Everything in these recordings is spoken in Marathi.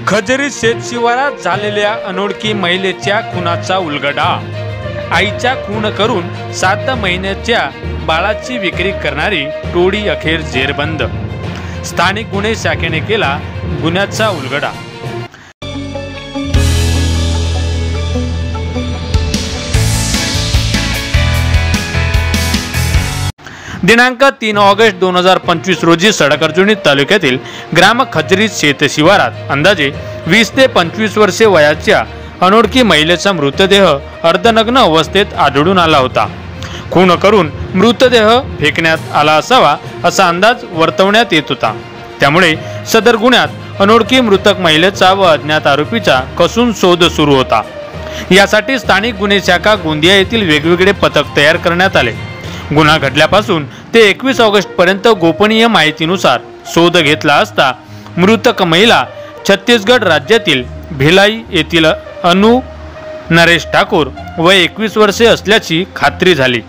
खजरी शेतशिवारात झालेल्या अनोळखी महिलेच्या खुनाचा उलगडा। आईचा खून करून 7 महिन्याच्या बाळाची विक्री करणारी टोळी अखेर जेरबंद। स्थानिक गुन्हे शाखेने केला गुन्ह्याचा उलगडा। दिनांक 3 ऑगस्ट 2025 रोजी सडक-अर्जुनी तालुक्यातील ग्राम खजरी शेत शिवारात अंदाजे 20 ते 25 वर्षे वयाच्या अनोळखी महिलेचा मृतदेह अर्धनग्न अवस्थेत आढळून आला होता। खून करून मृतदेह फेकण्यात आला असावा असा अंदाज वर्तवण्यात येत होता। त्यामुळे सदर गुन्ह्यात अनोळखी मृतक महिलेचा व अज्ञात आरोपीचा कसून शोध सुरू होता। यासाठी स्थानिक गुन्हे शाखा गोंदिया येथील वेगवेगळे पथक तयार करण्यात आले। गुन्हा घडल्यापासून ते 21 ऑगस्ट पर्यंत गोपनीय माहितीनुसार शोध घेतला असता मृतक महिला छत्तीसगड राज्यातील भिलाई येथील अनु नरेश ठाकूर वय 21 वर्षे असल्याची खात्री झाली।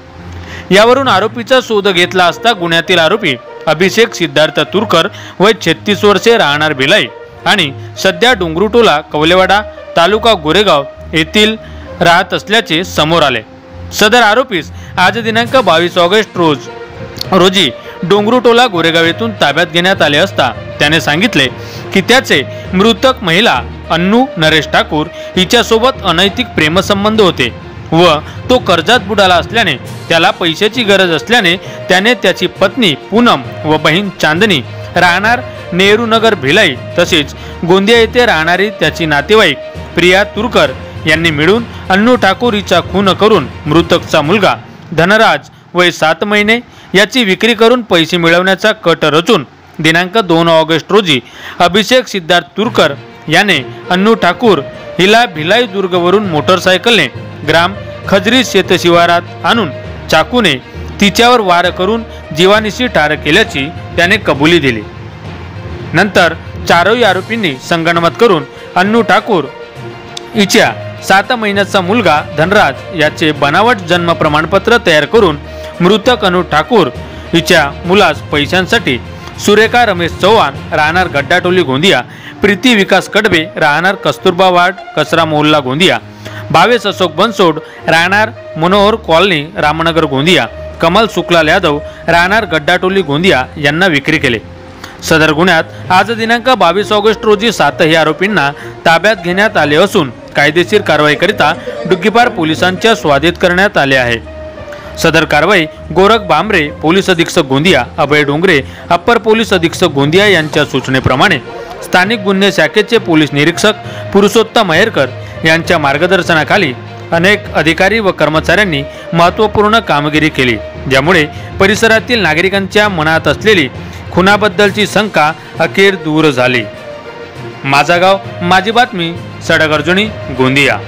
यावरून आरोपीचा शोध घेतला असता गुन्ह्यातील आरोपी अभिषेक सिद्धार्थ तुरकर वय 36 वर्षे राहणार भिलाई आणि सध्या डोंगरुटोला कवलेवाडा तालुका गोरेगाव येथील राहत असल्याचे समोर आले। सदर आरोपीस आज दिनांक 22 ऑगस्ट रोजी डोंगरुटोला गोरेगाव येथून ताब्यात घेण्यात आले असता त्याने सांगितले की त्याचे मृतक महिला अन्नू नरेश ठाकूर हिच्यासोबत अनैतिक प्रेमसंबंध होते व तो कर्जात बुडाला असल्याने त्याला पैशाची गरज असल्याने त्याने त्याची पत्नी पूनम व बहीण चांदनी राहणार नेहरू नगर भिलाई तसेच गोंदिया येथे राहणारी त्याची नातेवाईक प्रिया तुरकर यांनी मिळून अन्नू ठाकूर हिचा खून करून मृतकचा मुलगा धनराज वय 7 महिने याची विक्री करून पैसे मिळवण्याचा कट रचून दिनांक 2 ऑगस्ट रोजी अभिषेक सिद्धार्थ तुरकर याने अन्नू ठाकूर हिला भिलाई दुर्गवरून मोटरसायकलने ग्राम खजरी शेत शिवारात आणून चाकूने तिच्यावर वार करून जीवानिशी ठार केल्याची त्याने कबुली दिली। नंतर चारही आरोपींनी संगनमत करून अन्नू ठाकूर हिच्या 7 महिन्याचा मुलगा धनराज याचे बनावट जन्म प्रमाणपत्र तयार करून मृतक अन्नू ठाकूर हिच्या मुलास पैशांसाठी सुरेखा रमेश चव्हाण राहणार गड्डाटोली गोंदिया, प्रीती विकास कडबे राहणार कस्तुरबा वार्ड कचरा मोहल्ला गोंदिया, भावेश अशोक बनसोड राहणार मनोहर कॉलनी रामनगर गोंदिया, कमल सुखलाल यादव राहणार गड्डाटोली गोंदिया यांना विक्री केले। सदर गुन्ह्यात आज दिनांक 22 ऑगस्ट रोजी 7 आरोपींना ताब्यात घेण्यात आले असून कायदेशीर कारवाईकरिता डुग्गीपार पोलिसांच्या स्वाधीन करण्यात आले आहे। सदर कारवाई गोरख बांबरे पोलीस अधीक्षक गोंदिया, अभय डोंगरे अप्पर पोलीस अधीक्षक गोंदिया यांच्या सूचनेप्रमाणे स्थानिक गुन्हे शाखेचे पोलीस निरीक्षक पुरुषोत्तम महेरकर यांच्या मार्गदर्शनाखाली अनेक अधिकारी व कर्मचाऱ्यांनी महत्त्वपूर्ण कामगिरी केली, ज्यामुळे परिसरातील नागरिकांच्या मनात असलेली खुनाबद्दलची शंका अखेर दूर झाली। माझा गाव माझी बातमी, सडक-अर्जुनी गोंदिया।